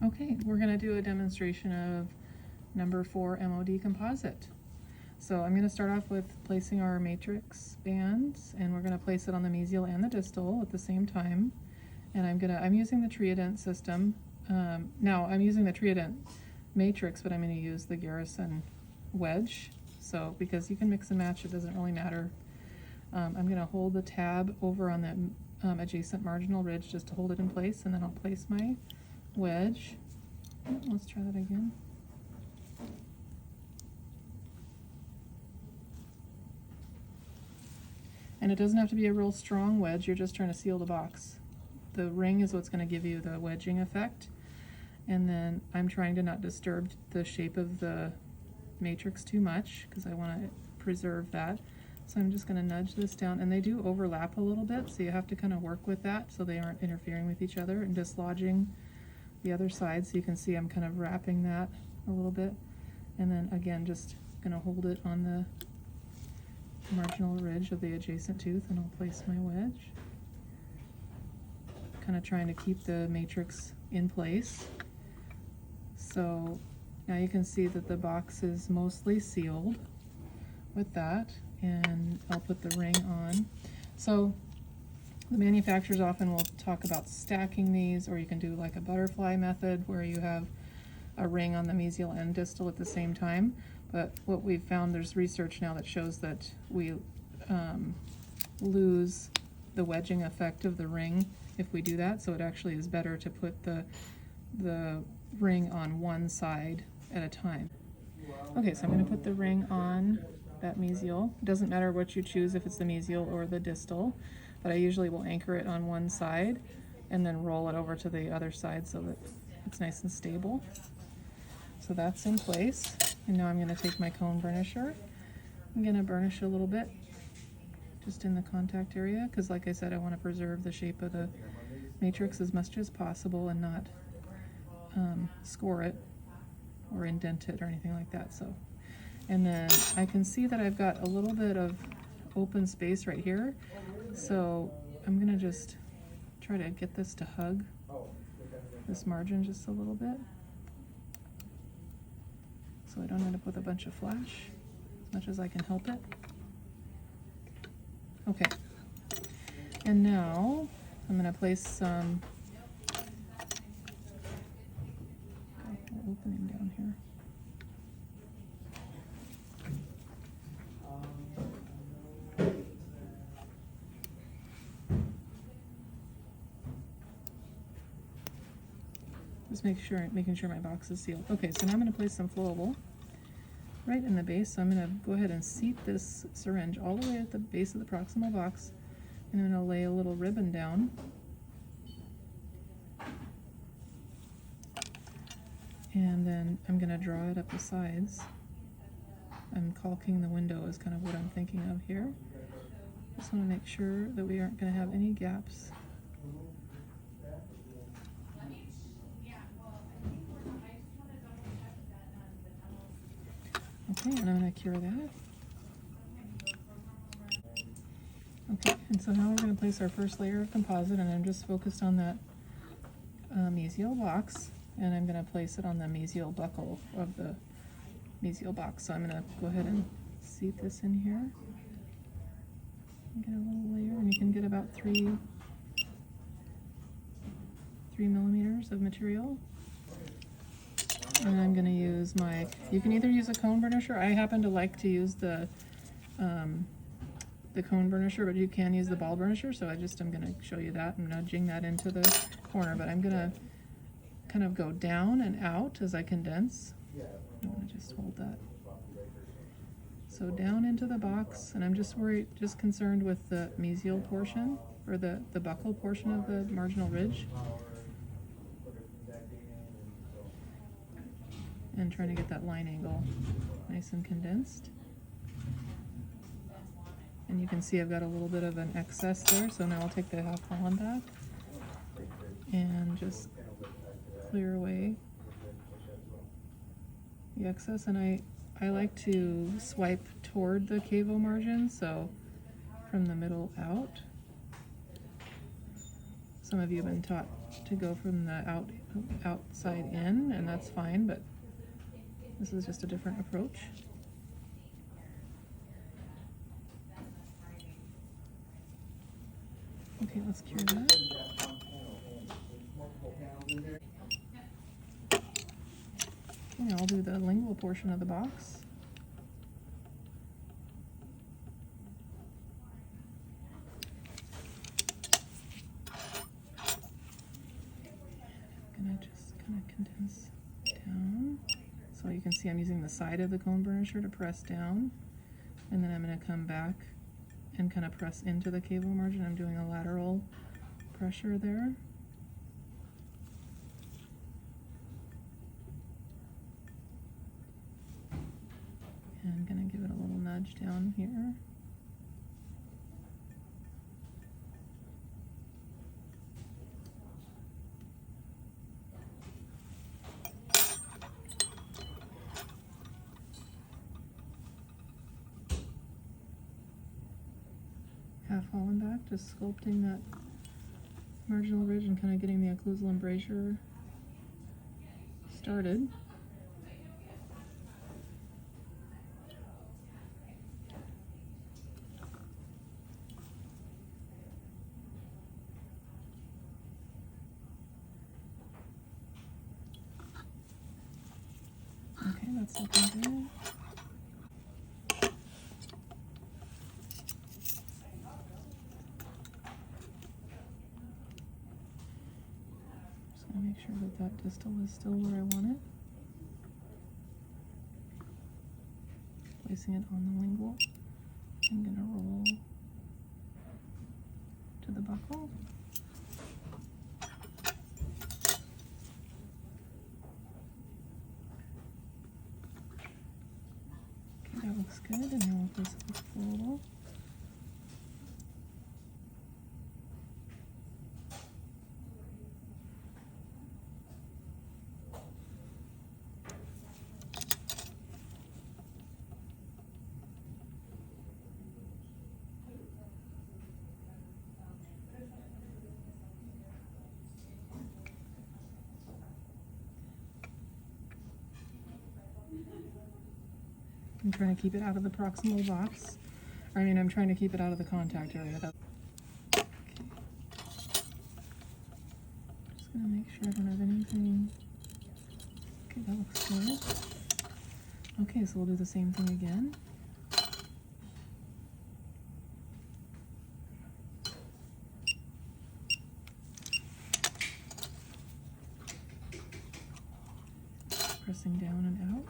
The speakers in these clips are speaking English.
Okay, we're going to do a demonstration of number 4 MOD composite. So I'm going to start off with placing our matrix bands, and we're going to place it on the mesial and the distal at the same time. And I'm using the triodent system. Now I'm using the triodent matrix, but I'm going to use the Garrison wedge. So because you can mix and match, it doesn't really matter. I'm going to hold the tab over on the adjacent marginal ridge just to hold it in place, and then I'll place my wedge. Let's try that again. And it doesn't have to be a real strong wedge, you're just trying to seal the box. The ring is what's going to give you the wedging effect. And then I'm trying to not disturb the shape of the matrix too much because I want to preserve that. So I'm just going to nudge this down, and they do overlap a little bit, so you have to kind of work with that so they aren't interfering with each other and dislodging the other side. So you can see I'm kind of wrapping that a little bit, and then again just going to hold it on the marginal ridge of the adjacent tooth, and I'll place my wedge, kind of trying to keep the matrix in place. So now you can see that the box is mostly sealed with that, and I'll put the ring on. So the manufacturers often will talk about stacking these, or you can do like a butterfly method where you have a ring on the mesial and distal at the same time. But what we've found, there's research now that shows that we lose the wedging effect of the ring if we do that. So it actually is better to put the ring on one side at a time. Okay, so I'm going to put the ring on that mesial. It doesn't matter what you choose, if it's the mesial or the distal, but I usually will anchor it on one side and then roll it over to the other side so that it's nice and stable. So that's in place. And now I'm going to take my cone burnisher. I'm going to burnish a little bit just in the contact area because, like I said, I want to preserve the shape of the matrix as much as possible and not score it or indent it or anything like that. So, and then I can see that I've got a little bit of open space right here, so I'm going to just try to get this to hug this margin just a little bit, so I don't end up with a bunch of flash, as much as I can help it. Okay, and now I'm going to place some opening down here. Just making sure my box is sealed. Okay, so now I'm going to place some flowable right in the base. So I'm going to go ahead and seat this syringe all the way at the base of the proximal box, and I'm going to lay a little ribbon down. And then I'm going to draw it up the sides. I'm caulking the window is kind of what I'm thinking of here. Just want to make sure that we aren't going to have any gaps. Okay, and I'm going to cure that. Okay, and so now we're going to place our first layer of composite, and I'm just focused on that mesial box, and I'm going to place it on the mesial buckle of the mesial box. So I'm going to go ahead and seat this in here. Get a little layer, and you can get about 3 millimeters of material. And I'm going to use you can either use a cone burnisher. I happen to like to use the cone burnisher, but you can use the ball burnisher, so I'm going to show you that. I'm nudging that into the corner, but I'm going to kind of go down and out as I condense. I'm going to just hold that. So down into the box, and I'm just concerned with the mesial portion, or the buckle portion of the marginal ridge. And trying to get that line angle nice and condensed. And you can see I've got a little bit of an excess there, so now I'll take the half Holland back and just clear away the excess. And I like to swipe toward the cavo margin, so from the middle out. Some of you have been taught to go from the outside in, and that's fine, but this is just a different approach. Okay, let's cure that. Okay, I'll do the lingual portion of the box. I'm gonna just kind of condense down. So you can see I'm using the side of the cone burnisher to press down, and then I'm going to come back and kind of press into the cable margin. I'm doing a lateral pressure there. And I'm going to give it a little nudge down here. Half fallen back, just sculpting that marginal ridge and kind of getting the occlusal embrasure started. Okay, that's looking good. Make sure that that distal is still where I want it. Placing it on the lingual. I'm going to roll to the buckle. Okay, that looks good. And now we'll place it with floral. I'm trying to keep it out of the proximal box. I'm trying to keep it out of the contact area. Okay. Just gonna make sure I don't have anything. Okay, that looks good. Okay, so we'll do the same thing again. Pressing down and out.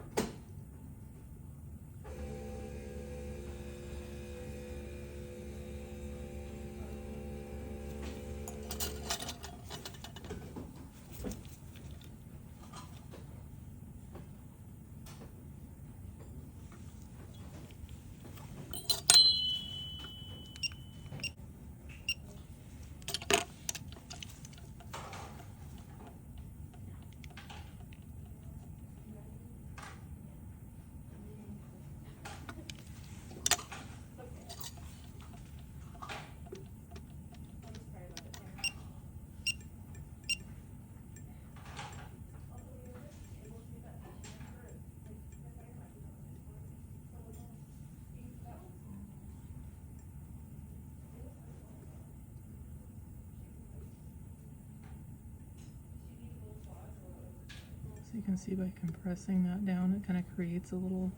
So you can see by compressing that down, it kind of creates a little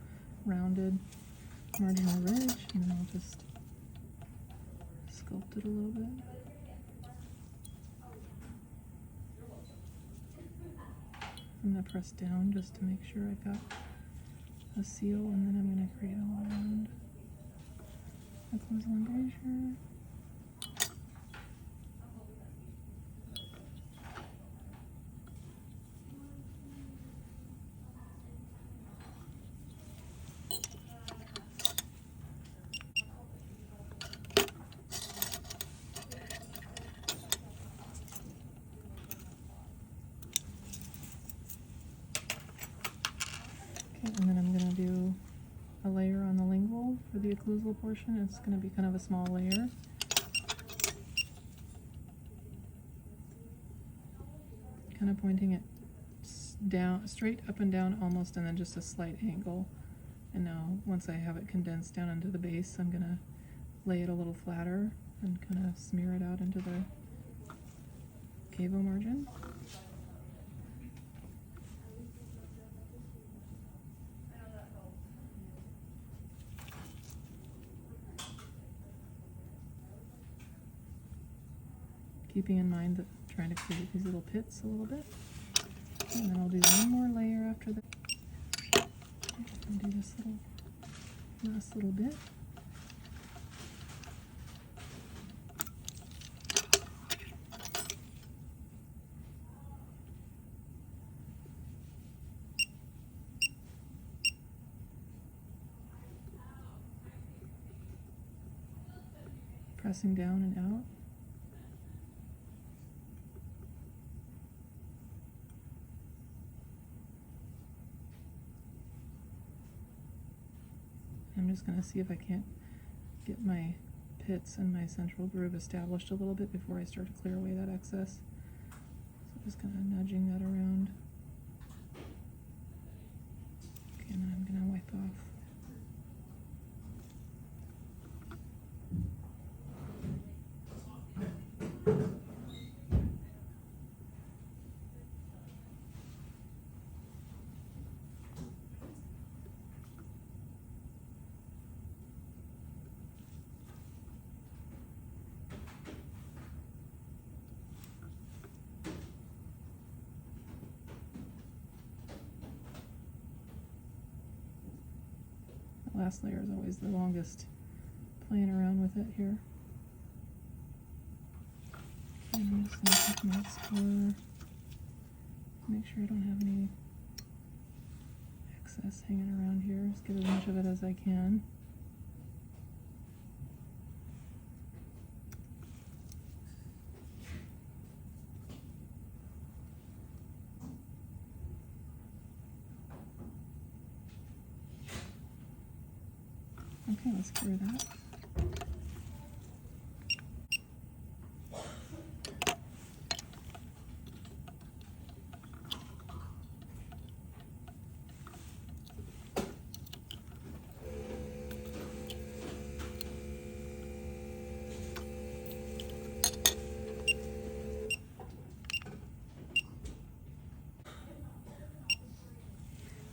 rounded marginal ridge, and then I'll just sculpt it a little bit. I'm going to press down just to make sure I've got a seal, and then I'm going to create a round occlusal embrasure. Okay, and then I'm going to do a layer on the lingual for the occlusal portion. It's going to be kind of a small layer. kind of pointing it down, straight up and down almost, and then just a slight angle. And now once I have it condensed down into the base, I'm gonna lay it a little flatter and kind of smear it out into the cavo margin. Keeping in mind that I'm trying to create these little pits a little bit. And then I'll do one more layer after that. And do this last little bit. Pressing down and out. I'm just going to see if I can't get my pits and my central groove established a little bit before I start to clear away that excess. So just kind of nudging that around. Okay, and then I'm going to wipe off. The last layer is always the longest, playing around with it here. And I'm just going to take my explorer, make sure I don't have any excess hanging around here. Just get as much of it as I can. Okay, let's clear that.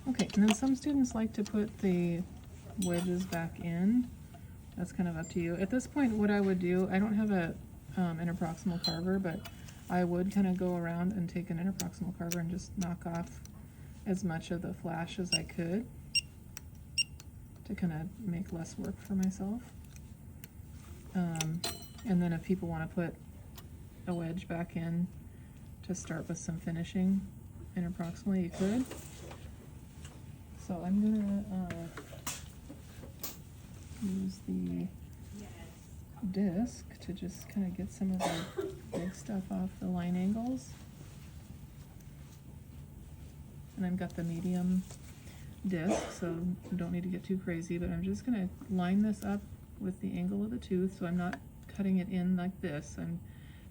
Okay, and then some students like to put the wedges back in. That's kind of up to you. At this point, what I would do, I don't have a interproximal carver, but I would kind of go around and take an interproximal carver and just knock off as much of the flash as I could to kind of make less work for myself. And then if people want to put a wedge back in to start with some finishing interproximally, you could. So I'm gonna use the disc to just kind of get some of the big stuff off the line angles. And I've got the medium disc, so you don't need to get too crazy, but I'm just gonna line this up with the angle of the tooth, so I'm not cutting it in like this. I've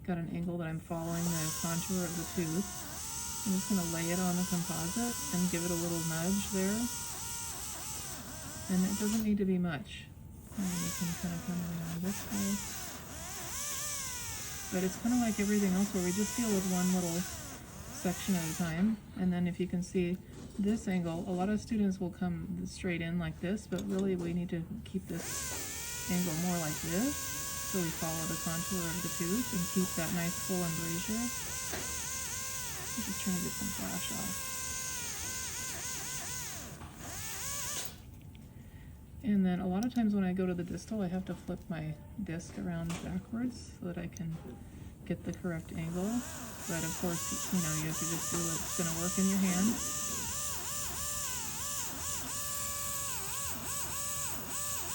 got an angle that I'm following the contour of the tooth. I'm just gonna lay it on the composite and give it a little nudge there. And it doesn't need to be much. And you can kind of come around this way. But it's kind of like everything else where we just deal with one little section at a time. And then if you can see this angle, a lot of students will come straight in like this, but really we need to keep this angle more like this. So we follow the contour of the tooth and keep that nice full embrasure. I'm just trying to get some flash off. And then a lot of times when I go to the distal, I have to flip my disc around backwards so that I can get the correct angle. But of course, you know, you have to just do what's going to work in your hand.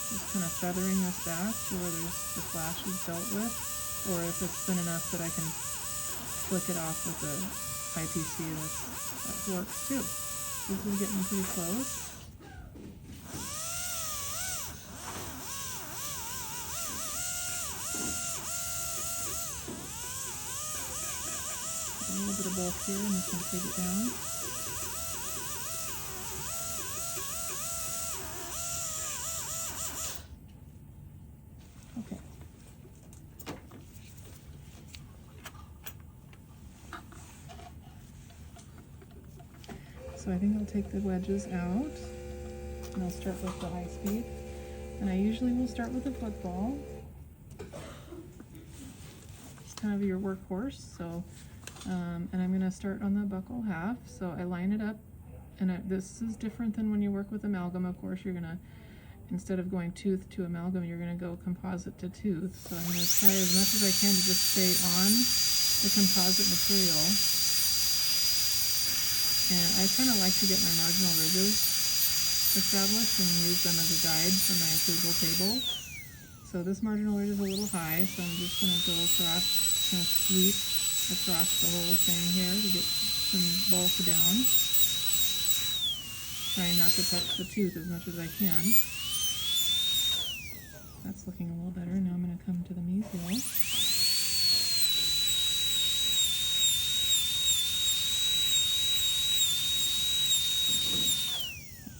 Just kind of feathering this back to where the flash is dealt with, or if it's thin enough that I can flick it off with a IPC, that works too. This is getting pretty close. A little bit of bulk here. I'm just going to take it down. Okay. So I think I'll take the wedges out, and I'll start with the high speed. And I usually will start with the football. It's kind of your workhorse. So, and I'm going to start on the buckle half. So I line it up, and this is different than when you work with amalgam. Of course, you're going to, instead of going tooth to amalgam, you're going to go composite to tooth. So I'm going to try as much as I can to just stay on the composite material. And I kind of like to get my marginal ridges established and use them as a guide for my approval table. So this marginal ridge is a little high, so I'm just going to go across, kind of sweep across the whole thing here to get some bulk down. Trying not to touch the tooth as much as I can. That's looking a little better. Now I'm going to come to the mesial.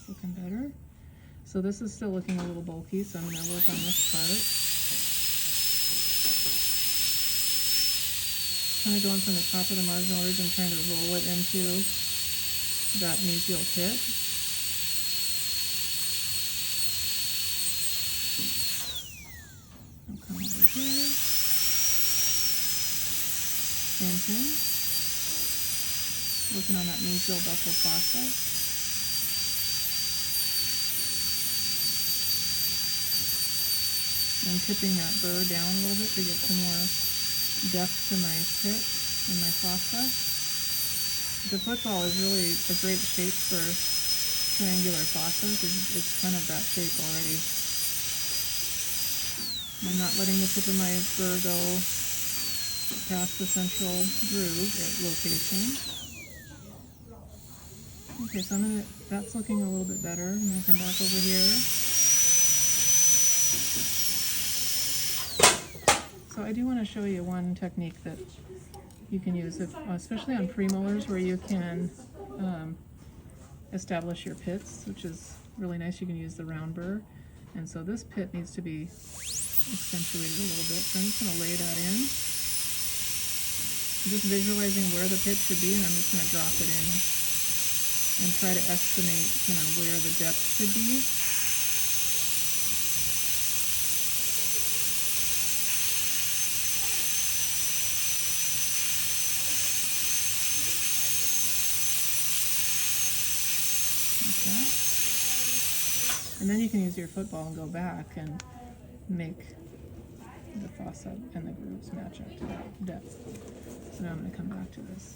Looking better. So this is still looking a little bulky, so I'm going to work on this part. Kind of going from the top of the marginal ridge and trying to roll it into that mesial pit. I'll come over here. Same thing. Working on that mesial buccal fossa. I'm tipping that burr down a little bit to get some more depth to my pit and my fossa. The football is really a great shape for triangular fossa because it's kind of that shape already. I'm not letting the tip of my burr go past the central groove location. Okay, so that's looking a little bit better. I'm gonna come back over here. So I do want to show you one technique that you can use, especially on premolars where you can establish your pits, which is really nice. You can use the round burr. And so this pit needs to be accentuated a little bit. So I'm just going to lay that in. I'm just visualizing where the pit should be, and I'm just going to drop it in and try to estimate kind of where the depth should be. And then you can use your football and go back and make the fossa and the grooves match up to that depth. So now I'm going to come back to this.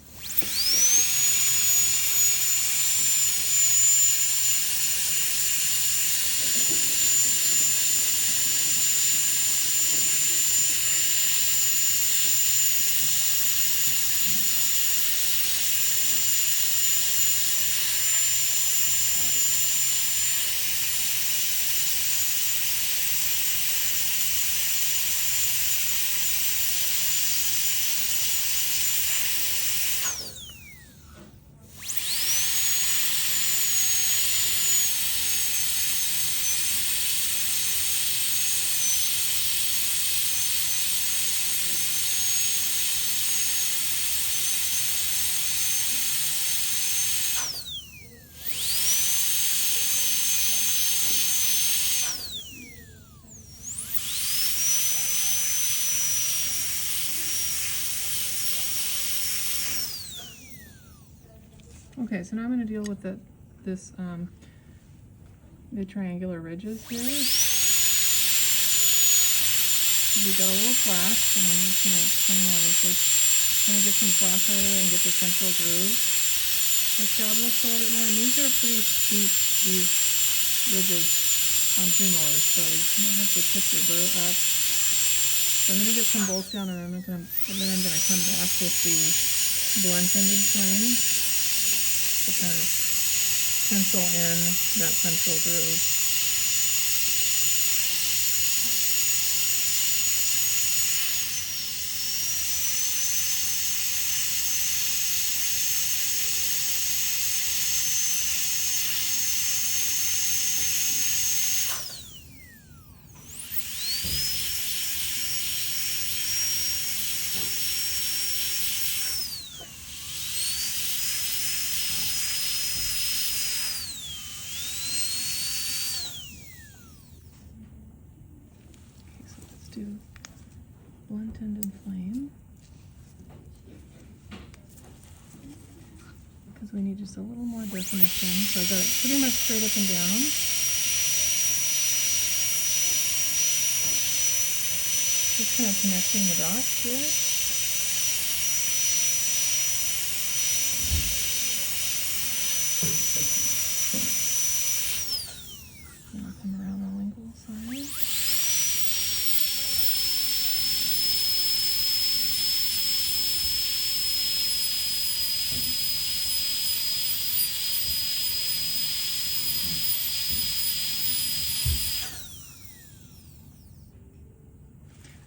Okay, so now I'm going to deal with the triangular ridges here. We've got a little flash, and I'm just going to finalize this. Kind of get some flash out of there and get the central groove established a little bit more. And these are pretty steep, these ridges on premolars, so you kind of have to tip your burr up. So I'm going to get some bulk down, and then I'm going to come back with the blunt-ended plane to kind of pencil in that central groove. we need just a little more definition. So I've got it pretty much straight up and down. Just kind of connecting the dots here. And I'll come around the lingual side.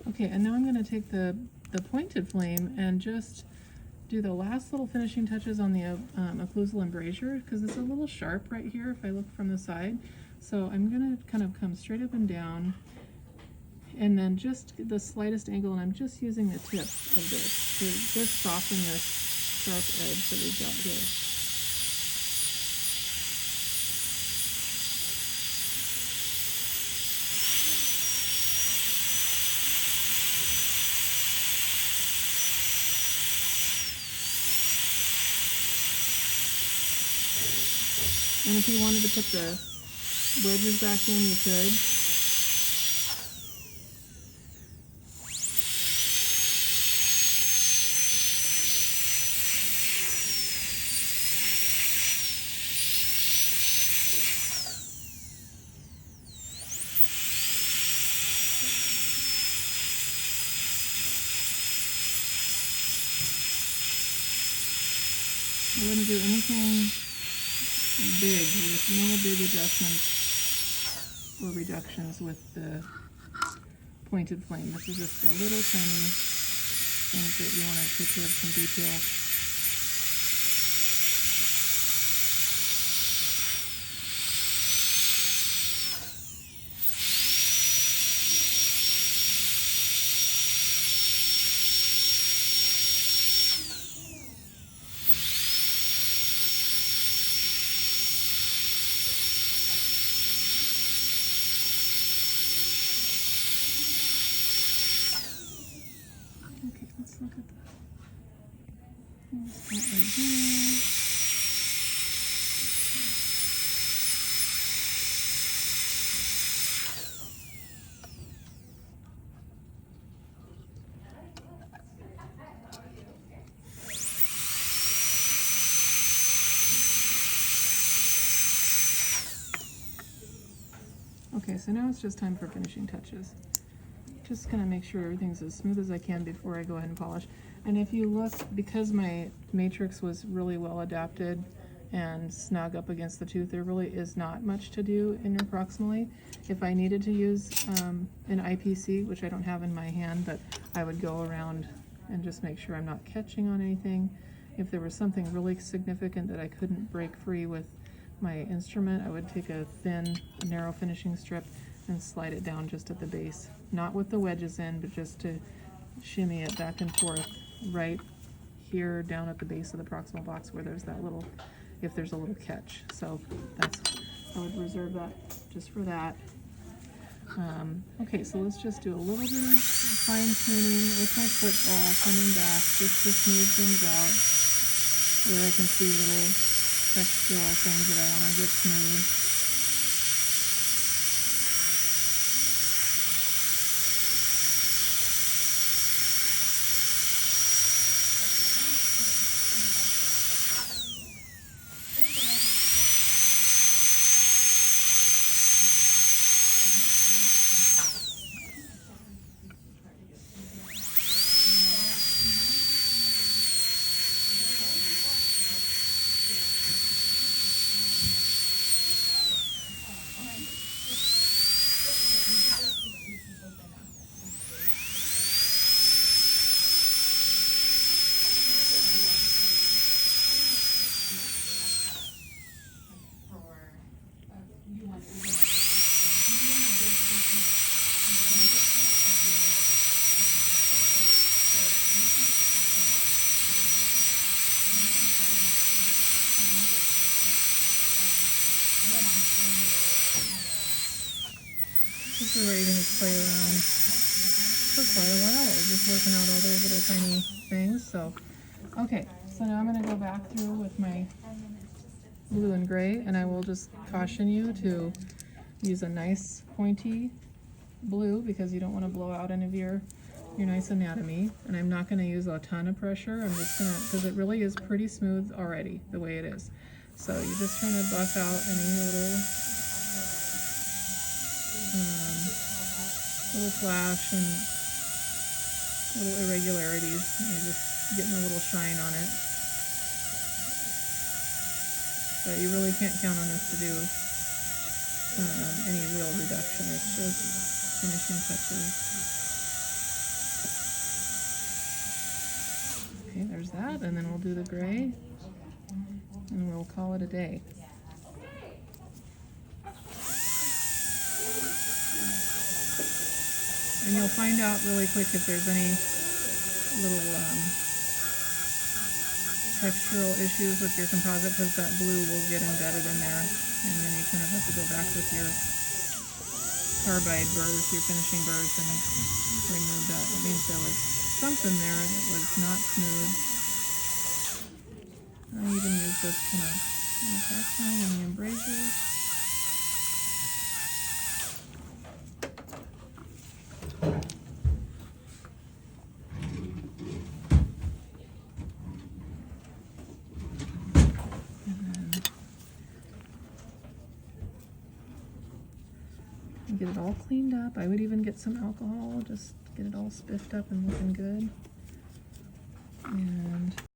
Okay, and now I'm going to take the pointed flame and just do the last little finishing touches on the occlusal embrasure, because it's a little sharp right here if I look from the side. So I'm going to kind of come straight up and down, and then just the slightest angle, and I'm just using the tip of this to just soften this sharp edge that we've got here. And if you wanted to put the wedges back in, you could. I wouldn't do anything big, with no big adjustments or reductions with the pointed flame. This is just a little tiny thing that you want to take care of some detail. Let's look at that. Right here. Okay, so now it's just time for finishing touches. Just gonna make sure everything's as smooth as I can before I go ahead and polish. And if you look, because my matrix was really well adapted and snug up against the tooth, there really is not much to do interproximally. If I needed to use an IPC, which I don't have in my hand, but I would go around and just make sure I'm not catching on anything. If there was something really significant that I couldn't break free with my instrument, I would take a thin, narrow finishing strip and slide it down just at the base. Not with the wedges in, but just to shimmy it back and forth right here down at the base of the proximal box where there's that little, if there's a little catch. So that's, I would reserve that just for that. Okay, so let's just do a little bit of fine tuning with my football coming back just to smooth things out where I can see little textural things that I want to get smooth. This is where you can just play around for quite a while, just working out all those little tiny things. So Okay, so now I'm going to go back through with my blue and gray, and I will just caution you to use a nice pointy blue because you don't want to blow out any of your nice anatomy. And I'm not going to use a ton of pressure. I'm just going to, because it really is pretty smooth already the way it is. So you're just trying to buff out any little flash and little irregularities. You're just getting a little shine on it. But you really can't count on this to do any real reduction. It's just finishing touches. Okay, there's that, and then we'll do the gray, and we'll call it a day. And you'll find out really quick if there's any little textural issues with your composite, because that blue will get embedded in there, and then you kind of have to go back with your carbide burrs, your finishing burrs, and remove that. That means there was something there that was not smooth. I even use this kind of backline in the embrasures. Get it all cleaned up. I would even get some alcohol, just get it all spiffed up and looking good. And